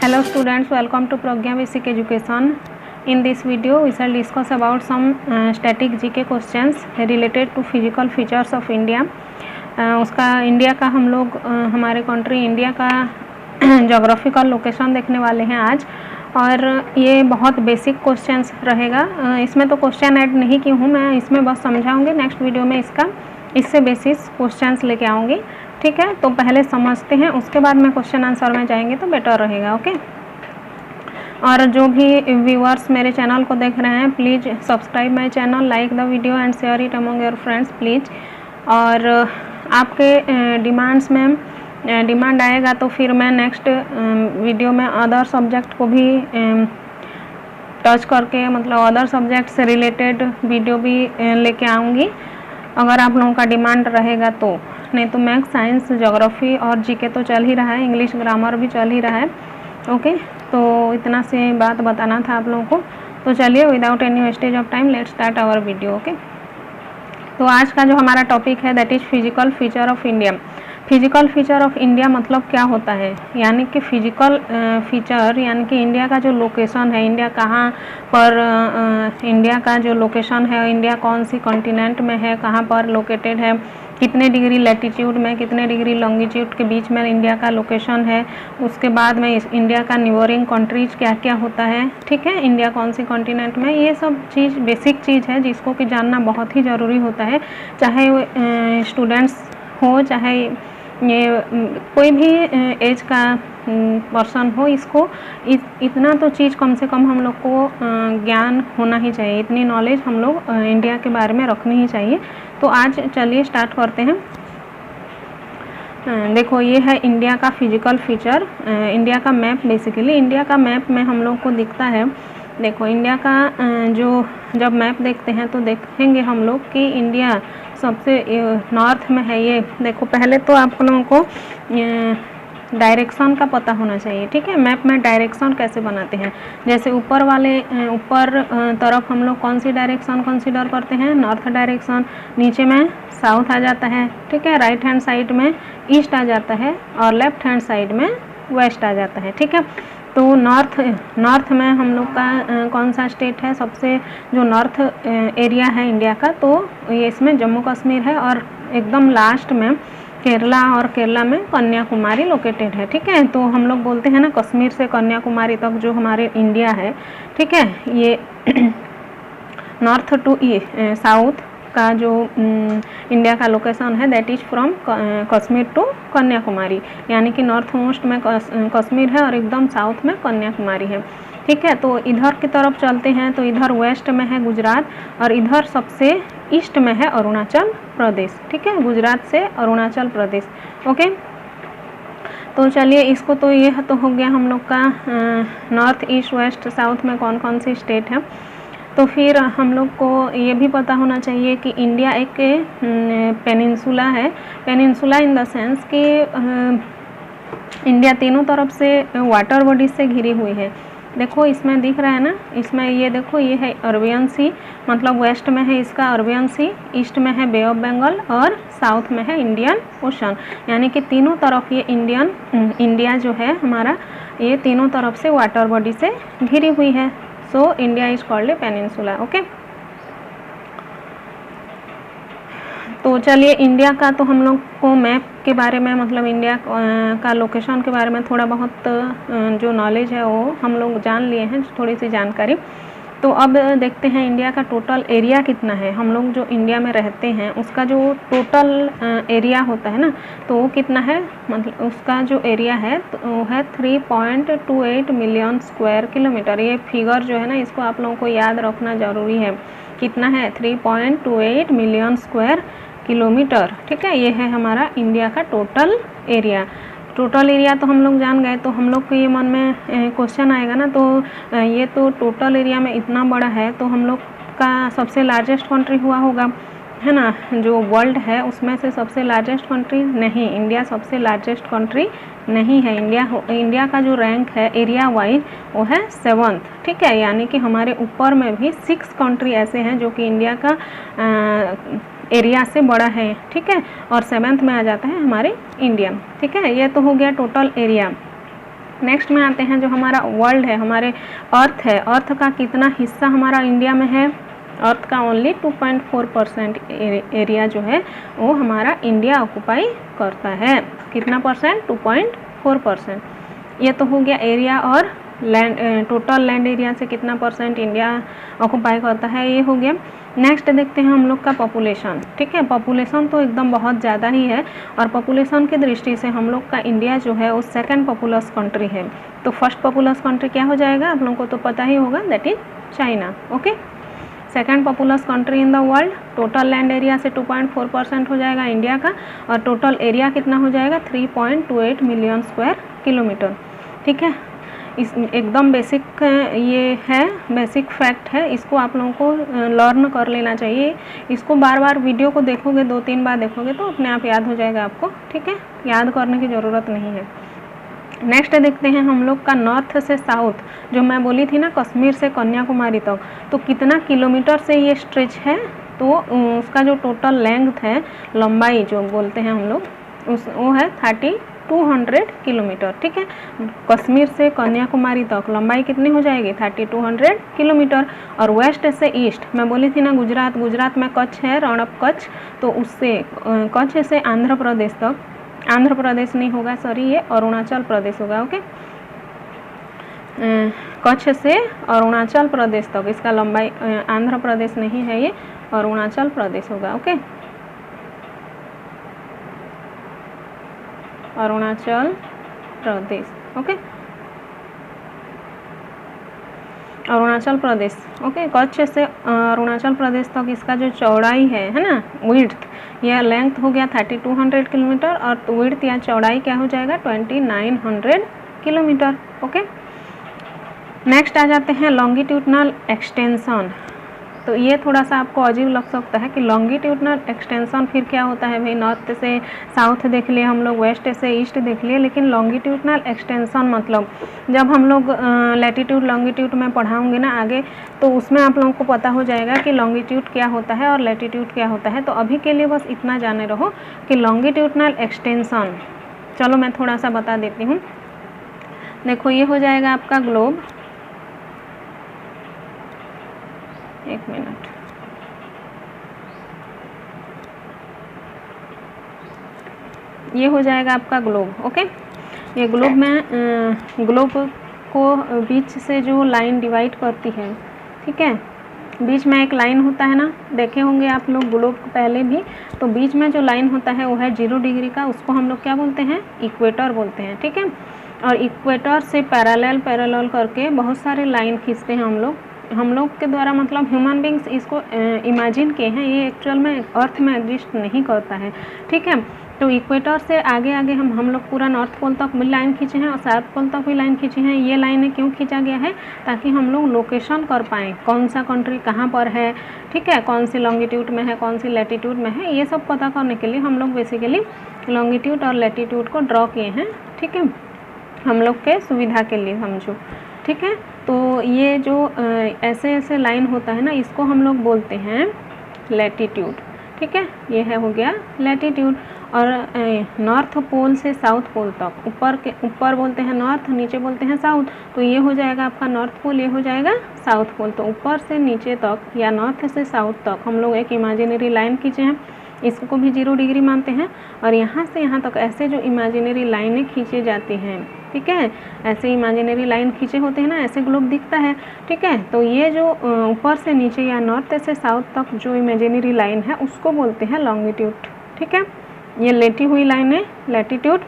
Hello students, welcome to Pragya Basic Education. In this video we shall discuss about some static GK questions related to physical features of India. उसका India का हम लोग हमारे country India का geographical location देखने वाले हैं आज, और ये बहुत बेसिक क्वेश्चंस रहेगा। इसमें तो क्वेश्चन ऐड नहीं की हूँ मैं, इसमें बस समझाऊंगी। नेक्स्ट वीडियो में इससे बेसिक क्वेश्चंस लेके आऊँगी, ठीक है। तो पहले समझते हैं, उसके बाद में क्वेश्चन आंसर में जाएंगे तो बेटर रहेगा, ओके। और जो भी व्यूअर्स मेरे चैनल को देख रहे हैं, please subscribe my channel, like the video and share it among your friends please. और आपके डिमांड्स में डिमांड आएगा तो फिर मैं नेक्स्ट वीडियो में अदर सब्जेक्ट को भी टच करके, मतलब अदर सब्जेक्ट से रिलेटेड वीडियो भी लेके आऊँगी, अगर आप लोगों का डिमांड रहेगा तो। नहीं तो मैथ्स, साइंस, ज्योग्राफी और जीके तो चल ही रहा है, इंग्लिश ग्रामर भी चल ही रहा है, ओके। तो इतना से बात बताना था आप लोगों को। तो चलिए without any wastage of time let's start our video, okay. तो आज का जो हमारा टॉपिक है that is physical feature of India. Physical feature of India मतलब क्या होता है, यानी कि फिजिकल फीचर यानी कि इंडिया का जो लोकेशन है, इंडिया कहाँ पर, इंडिया का जो लोकेशन है, इंडिया कौन सी कॉन्टिनेंट में है, कहाँ पर लोकेटेड है, कितने डिग्री लैटिट्यूड में, कितने डिग्री लॉन्गिट्यूड के बीच में इंडिया का लोकेशन है। उसके बाद में इंडिया का निवरिंग कंट्रीज क्या क्या होता है, ठीक है, इंडिया कौन सी कॉन्टिनेंट में, ये सब चीज़ बेसिक चीज़ है जिसको कि जानना बहुत ही ज़रूरी होता है। चाहे स्टूडेंट्स हो, चाहे ये कोई भी एज का पर्सन हो, इसको इतना तो चीज़ कम से कम हम लोग को ज्ञान होना ही चाहिए, इतनी नॉलेज हम लोग इंडिया के बारे में रखनी ही चाहिए। तो आज चलिए स्टार्ट करते हैं। देखो ये है इंडिया का फिजिकल फीचर, इंडिया का मैप। बेसिकली इंडिया का मैप में हम लोग को दिखता है, देखो इंडिया का जो जब मैप देखते हैं तो देखेंगे हम लोग कि इंडिया सबसे नॉर्थ में है। ये देखो, पहले तो आप लोगों को डायरेक्शन का पता होना चाहिए, ठीक है। मैप में डायरेक्शन कैसे बनाते हैं, जैसे ऊपर तरफ हम लोग कौन सी डायरेक्शन कंसीडर करते हैं, नॉर्थ डायरेक्शन। नीचे में साउथ आ जाता है, ठीक है। राइट हैंड साइड में ईस्ट आ जाता है और लेफ्ट हैंड साइड में वेस्ट आ जाता है, ठीक है। तो नॉर्थ में हम लोग का कौन सा स्टेट है, सबसे जो नॉर्थ एरिया है इंडिया का, तो ये इसमें जम्मू कश्मीर है, और एकदम लास्ट में केरला, और केरला में कन्याकुमारी लोकेटेड है, ठीक है। तो हम लोग बोलते हैं ना, कश्मीर से कन्याकुमारी तक जो हमारे इंडिया है, ठीक है, ये नॉर्थ टू साउथ का जो इंडिया का लोकेशन है that is from Kashmir to Kanyakumari, यानी कि नॉर्थ मोस्ट में कश्मीर है और एकदम साउथ में कन्याकुमारी है, ठीक है। तो इधर की तरफ चलते हैं तो इधर वेस्ट में है गुजरात, और इधर सबसे ईस्ट में है अरुणाचल प्रदेश, ठीक है, गुजरात से अरुणाचल प्रदेश, ओके। तो चलिए इसको, तो ये तो हो गया हम लोग का नॉर्थ, ईस्ट, वेस्ट, साउथ में कौन कौन सी स्टेट है। तो फिर हम लोग को ये भी पता होना चाहिए कि इंडिया एक पेनिनसुला है। पेनिनसुला इन द सेंस कि इंडिया तीनों तरफ से वाटर बॉडी से घिरी हुई है। देखो इसमें दिख रहा है ना, इसमें ये देखो, ये है अरबियन सी, मतलब वेस्ट में है इसका अरबियन सी, ईस्ट में है बे ऑफ बंगाल और साउथ में है इंडियन ओशन, यानी कि तीनों तरफ ये इंडिया जो है हमारा, ये तीनों तरफ से वाटर बॉडी से घिरी हुई है। So India is called a peninsula, okay. तो चलिए इंडिया का तो हम लोग को मैप के बारे में, मतलब इंडिया का लोकेशन के बारे में थोड़ा बहुत जो नॉलेज है वो हम लोग जान लिए हैं, थोड़ी सी जानकारी। तो अब देखते हैं इंडिया का टोटल एरिया कितना है। हम लोग जो इंडिया में रहते हैं उसका जो टोटल एरिया होता है ना, तो वो कितना है, मतलब उसका जो एरिया है तो वो है 3.28 मिलियन स्क्वायर किलोमीटर। ये फिगर जो है ना, इसको आप लोगों को याद रखना ज़रूरी है, कितना है, 3.28 मिलियन स्क्वायर किलोमीटर, ठीक है। ये है हमारा इंडिया का टोटल एरिया। टोटल एरिया तो हम लोग जान गए, तो हम लोग के ये मन में क्वेश्चन आएगा ना, तो ये तो टोटल एरिया में इतना बड़ा है, तो हम लोग का सबसे लार्जेस्ट कंट्री हुआ होगा, है ना, जो वर्ल्ड है उसमें से सबसे लार्जेस्ट कंट्री नहीं, इंडिया सबसे लार्जेस्ट कंट्री नहीं है। इंडिया का जो रैंक है एरिया वाइज वो है 7th, ठीक है, यानी कि हमारे ऊपर में भी 6 कंट्री ऐसे हैं जो कि इंडिया का एरिया से बड़ा है, ठीक है, और 7th में आ जाता है हमारे इंडिया, ठीक है। ये तो हो गया टोटल एरिया। नेक्स्ट में आते हैं जो हमारा वर्ल्ड है, हमारे अर्थ है, अर्थ का कितना हिस्सा हमारा इंडिया में है, अर्थ का ओनली 2.4% एरिया जो है वो हमारा इंडिया ऑक्यूपाई करता है। कितना परसेंट? 2.4%। ये तो हो गया एरिया और लैंड, टोटल लैंड एरिया से कितना परसेंट इंडिया ऑक्यूपाई करता है, ये हो गया। नेक्स्ट देखते हैं हम लोग का पॉपुलेशन। ठीक है, पॉपुलेशन तो एकदम बहुत ज़्यादा ही है और पॉपुलेशन की दृष्टि से हम लोग का इंडिया जो है वो सेकंड पॉपुलस कंट्री है। तो फर्स्ट पॉपुलस कंट्री क्या हो जाएगा, आप लोगों को तो पता ही होगा, that is China. Okay, second populace country in the world. Total land area से 2.4% हो जाएगा इंडिया का और टोटल एरिया कितना हो जाएगा 3.28 मिलियन स्क्वायर किलोमीटर। ठीक है, इस एकदम बेसिक ये है, बेसिक फैक्ट है, इसको आप लोगों को लर्न कर लेना चाहिए। इसको बार बार वीडियो को देखोगे, 2-3 बार देखोगे तो अपने आप याद हो जाएगा आपको। ठीक है, याद करने की ज़रूरत नहीं है। नेक्स्ट देखते हैं हम लोग का नॉर्थ से साउथ, जो मैं बोली थी ना कश्मीर से कन्याकुमारी तक, तो कितना किलोमीटर से ये स्ट्रेच है, तो उसका जो टोटल लेंथ है, लंबाई जो बोलते हैं हम लोग, वो है 3200 किलोमीटर। ठीक है, कश्मीर से कन्याकुमारी तक लंबाई कितनी हो जाएगी 3200 किलोमीटर। और वेस्ट से ईस्ट मैं बोली थी ना गुजरात, गुजरात में कच्छ है, रण ऑफ कच्छ, तो उससे कच्छ से आंध्र प्रदेश तक, आंध्र प्रदेश नहीं होगा सॉरी, ये अरुणाचल प्रदेश होगा। ओके, कच्छ से अरुणाचल प्रदेश तक इसका लंबाई, आंध्र प्रदेश नहीं है ये, अरुणाचल प्रदेश होगा। Okay, Arunachal Pradesh. Okay, Arunachal Pradesh. Okay, Kutch से अरुणाचल प्रदेश तक इसका जो चौड़ाई है ना, विड्थ या लेंथ हो गया 3200 किलोमीटर और विड्थ या चौड़ाई क्या हो जाएगा 2900 किलोमीटर। ओके, नेक्स्ट आ जाते हैं लॉन्गिट्यूडनल एक्सटेंशन। तो ये थोड़ा सा आपको अजीब लग सकता है कि लॉन्गिट्यूडनल एक्सटेंशन फिर क्या होता है भाई, नॉर्थ से साउथ देख लिए हम लोग, वेस्ट से ईस्ट देख लिए, लेकिन लॉन्गिट्यूडनल एक्सटेंशन मतलब जब हम लोग लैटिट्यूड लॉन्गिट्यूड में पढ़ाऊंगे ना आगे, तो उसमें आप लोगों को पता हो जाएगा कि लॉन्गिट्यूड क्या होता है और लैटिट्यूड क्या होता है। तो अभी के लिए बस इतना जाने रहो कि लॉन्गिट्यूडनल एक्सटेंशन, चलो मैं थोड़ा सा बता देती हूँ। देखो ये हो जाएगा आपका ग्लोब, एक मिनट, ये हो जाएगा आपका ग्लोब। ओके, ये ग्लोब में ग्लोब को बीच से जो लाइन डिवाइड करती है, ठीक है, बीच में एक लाइन होता है ना, देखे होंगे आप लोग ग्लोब पहले भी, तो बीच में जो लाइन होता है वो है 0 डिग्री का, उसको हम लोग क्या बोलते हैं, इक्वेटर बोलते हैं। ठीक है, और इक्वेटर से पैरेलल करके बहुत सारे लाइन खींचते हैं हम लोग के द्वारा, मतलब ह्यूमन बींग्स इसको इमेजिन किए हैं, ये एक्चुअल में अर्थ में एग्जिस्ट नहीं करता है। ठीक है, तो इक्वेटर से आगे आगे हम लोग पूरा नॉर्थ पोल तक भी लाइन खींचे हैं और साउथ पोल तक भी लाइन खींची हैं। ये लाइनें क्यों खींचा गया है, ताकि हम लोग लोकेशन कर पाएँ, कौन सा कंट्री कहाँ पर है, ठीक है, कौन सी लॉन्गिट्यूड में है, कौन सी लैटिट्यूड में है, ये सब पता करने के लिए हम लोग बेसिकली लॉन्गिट्यूड और लैटिट्यूड को ड्रॉ किए हैं। ठीक है, हम लोग के सुविधा के लिए समझो। ठीक है, तो ये जो ऐसे लाइन होता है ना, इसको हम लोग बोलते हैं लैटिट्यूड। ठीक है, ये है हो गया लैटिट्यूड। और नॉर्थ पोल से साउथ पोल तक, ऊपर बोलते हैं नॉर्थ, नीचे बोलते हैं साउथ, तो ये हो जाएगा आपका नॉर्थ पोल, ये हो जाएगा साउथ पोल। तो ऊपर से नीचे तक या नॉर्थ से साउथ तक हम लोग एक इमेजिनरी लाइन खींचे हैं, इसको भी 0 डिग्री मानते हैं। और यहाँ से यहाँ तक ऐसे जो इमेजिनरी लाइनें खींची जाती हैं, ठीक है, ऐसे इमेजिनरी लाइन खींचे होते हैं ना, ऐसे ग्लोब दिखता है। ठीक है, तो ये जो ऊपर से नीचे या नॉर्थ से साउथ तक जो इमेजिनरी लाइन है उसको बोलते हैं लॉन्गिट्यूड। ठीक है, ये लेटी हुई लाइन है लैटिट्यूड,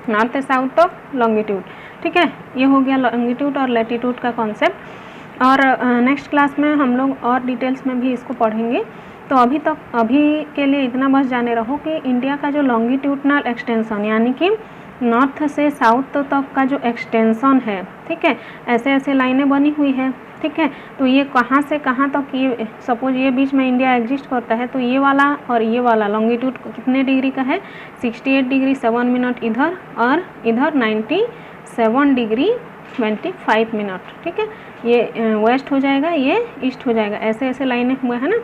नॉर्थ से साउथ तक लॉन्गिट्यूड। ठीक है, ये हो गया लॉन्गिट्यूड और लैटिट्यूड का कॉन्सेप्ट। और नेक्स्ट क्लास में हम लोग और डिटेल्स में भी इसको पढ़ेंगे। तो अभी के लिए इतना बस जाने रहो कि इंडिया का जो लॉन्गिट्यूडनल एक्सटेंशन, यानी कि नॉर्थ से साउथ तक का जो एक्सटेंशन है, ठीक है, ऐसे लाइनें बनी हुई है। ठीक है, तो ये कहाँ से कहाँ तक, ये सपोज ये बीच में इंडिया एग्जिस्ट करता है, तो ये वाला और ये वाला लॉन्गिट्यूड कितने डिग्री का है, 68 डिग्री 7 मिनट इधर और इधर 97 डिग्री 25 मिनट। ठीक है, ये वेस्ट हो जाएगा, ये ईस्ट हो जाएगा, ऐसे लाइनें हुए हैं ना।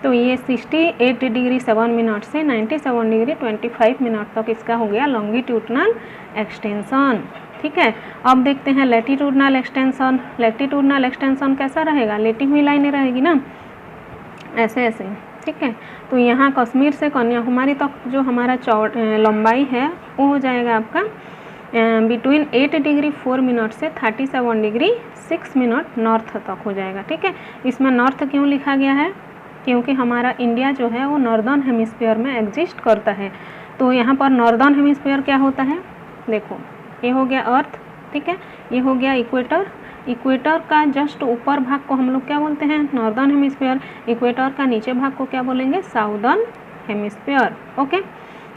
तो ये 68 डिग्री 7 मिनट से 97 डिग्री 25 मिनट तक इसका हो गया लॉन्गिट्यूडनल एक्सटेंशन। ठीक ठीक है। अब देखते हैं लैटिट्यूडनल एक्सटेंशन। लैटिट्यूडनल एक्सटेंशन कैसा रहेगा, लेटी हुई लाइनें रहेगी ना, ऐसे ऐसे, ठीक है। तो यहाँ कश्मीर से कन्याकुमारी तक जो हमारा लंबाई है वो हो जाएगा आपका बिटवीन 8 डिग्री 4 मिनट से 37 डिग्री 6 मिनट नॉर्थ तक हो जाएगा, ठीक है। इसमें नॉर्थ क्यों लिखा गया है, क्योंकि हमारा इंडिया जो है वो नॉर्दर्न हेमिस्फीयर में एग्जिस्ट करता है। तो यहाँ पर नॉर्दर्न हेमिस्फीयर क्या होता है, देखो ये हो गया अर्थ, ठीक है, ये हो गया इक्वेटर। इक्वेटर का जस्ट ऊपर भाग को हम लोग क्या बोलते हैं, नॉर्दर्न हेमिस्फीयर। इक्वेटर का नीचे भाग को क्या बोलेंगे, साउदर्न हेमिस्फीयर, ओके।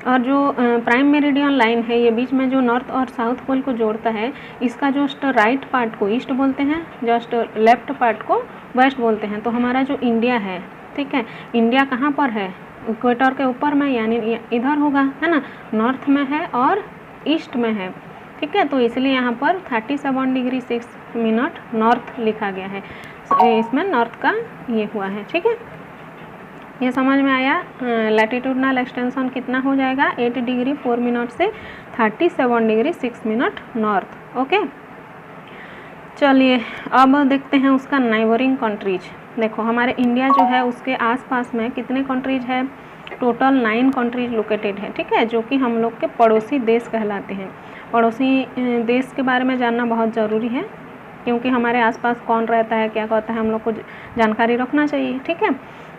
और जो प्राइम मेरिडियन लाइन है, ये बीच में जो नॉर्थ और साउथ पोल को जोड़ता है, इसका जस्ट राइट पार्ट को ईस्ट बोलते हैं, जस्ट लेफ्ट पार्ट को वेस्ट बोलते हैं। तो हमारा जो इंडिया है, ठीक है, इंडिया कहाँ पर है, इक्वेटर के ऊपर में, यानी इधर होगा, है ना, नॉर्थ में है और ईस्ट में है, ठीक है। तो इसलिए यहाँ पर 37 डिग्री 6 मिनट नॉर्थ लिखा गया है, इसमें नॉर्थ का ये हुआ है, ठीक है। ये समझ में आया। लैटिट्यूडनल एक्सटेंशन कितना हो जाएगा, 8 डिग्री 4 मिनट से 37 डिग्री 6 मिनट नॉर्थ, ओके। चलिए अब देखते हैं उसका नाइबरिंग कंट्रीज। देखो हमारे इंडिया जो है उसके आसपास में कितने कंट्रीज है, टोटल 9 कंट्रीज लोकेटेड है, ठीक है, जो कि हम लोग के पड़ोसी देश कहलाते हैं। पड़ोसी देश के बारे में जानना बहुत ज़रूरी है, क्योंकि हमारे आसपास कौन रहता है, क्या कहता है, हम लोग को जानकारी रखना चाहिए, ठीक है।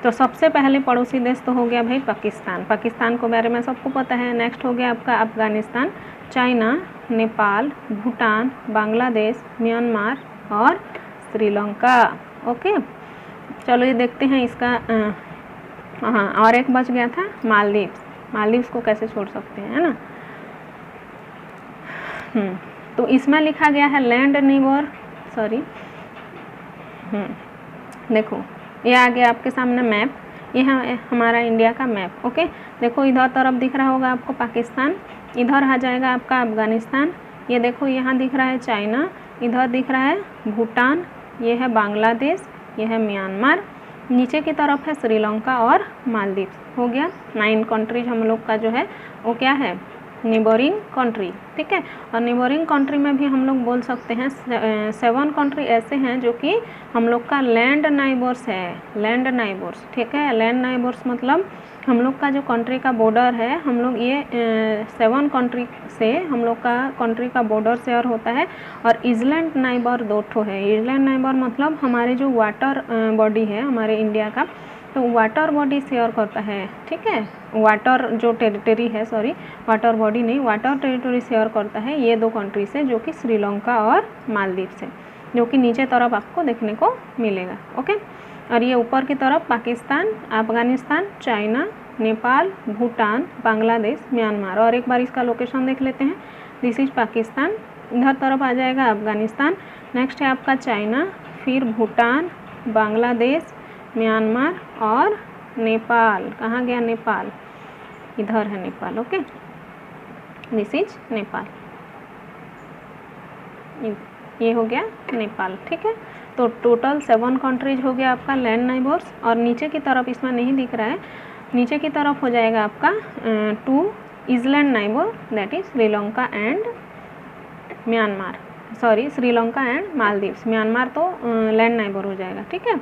तो सबसे पहले पड़ोसी देश तो हो गया भाई पाकिस्तान। पाकिस्तान के बारे में सबको पता है। नेक्स्ट हो गया आपका अफगानिस्तान, चाइना, नेपाल, भूटान, बांग्लादेश, म्यांमार और श्रीलंका, ओके। चलो ये देखते हैं इसका हाँ, और एक बच गया था मालदीव्स। मालदीव्स को कैसे छोड़ सकते हैं, है ना। तो इसमें लिखा गया है लैंड नेबर, सॉरी, देखो ये आ गया आपके सामने मैप, ये है हमारा इंडिया का मैप, ओके। देखो इधर तरफ दिख रहा होगा आपको पाकिस्तान, इधर आ जाएगा आपका अफगानिस्तान, ये देखो यहाँ दिख रहा है चाइना, इधर दिख रहा है भूटान, ये है बांग्लादेश, ये है म्यांमार, नीचे की तरफ है श्रीलंका और मालदीव्स। हो गया 9 कंट्रीज हम लोग का जो है वो क्या है, नेबरिंग कंट्री, ठीक है। और नेबरिंग कंट्री में भी हम लोग बोल सकते हैं 7 कंट्री ऐसे हैं जो कि हम लोग का लैंड नाइबर्स है, लैंड नाइबर्स, ठीक है। लैंड नाइबर्स मतलब हम लोग का जो कंट्री का बॉर्डर है, हम लोग ये 7 कंट्री से हम लोग का कंट्री का बॉर्डर शेयर होता है। और इजलैंड नाइबर 2 ठो है। इजलैंड नाइबर मतलब हमारे जो वाटर बॉडी है हमारे इंडिया का, तो वाटर बॉडी शेयर करता है, ठीक है। वाटर जो टेरिटरी है, सॉरी वाटर बॉडी नहीं, वाटर टेरिटरी शेयर करता है ये 2 कंट्री से, जो कि श्रीलंका और मालदीव से, जो कि नीचे तरफ आपको देखने को मिलेगा, ओके। और ये ऊपर की तरफ पाकिस्तान, अफगानिस्तान, चाइना, नेपाल, भूटान, बांग्लादेश, म्यांमार। और एक बार इसका लोकेशन देख लेते हैं। दिस इज पाकिस्तान, इधर तरफ आ जाएगा अफगानिस्तान, नेक्स्ट है आपका चाइना, फिर भूटान, बांग्लादेश, म्यांमार और नेपाल। कहाँ गया नेपाल, इधर है Nepal, okay. This is Nepal, ये हो गया नेपाल, ठीक है। तो टोटल 7 कंट्रीज हो गया आपका लैंड नाइबर्स। और नीचे की तरफ इसमें नहीं दिख रहा है, नीचे की तरफ हो जाएगा आपका 2 island neighbour, that is Sri Lanka and Myanmar, sorry Sri Lanka and Maldives. Myanmar तो लैंड नाइबर हो जाएगा, ठीक है।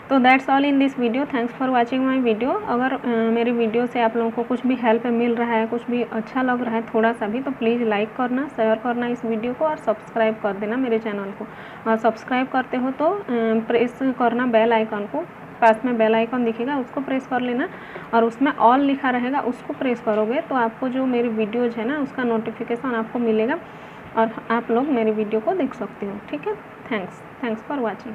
तो that's all in this video, thanks for watching my video. अगर मेरी वीडियो से आप लोगों को कुछ भी हेल्प मिल रहा है, कुछ भी अच्छा लग रहा है थोड़ा सा भी, तो प्लीज़ लाइक करना, शेयर करना इस वीडियो को, और सब्सक्राइब कर देना मेरे चैनल को। और सब्सक्राइब करते हो तो प्रेस करना बेल आइकन को, पास में बेल आइकन दिखेगा उसको प्रेस कर लेना, और उसमें ऑल लिखा रहेगा उसको प्रेस करोगे तो आपको जो मेरी वीडियोज़ है ना उसका नोटिफिकेशन आपको मिलेगा, और आप लोग मेरी वीडियो को देख सकते हो, ठीक है। Thanks for watching.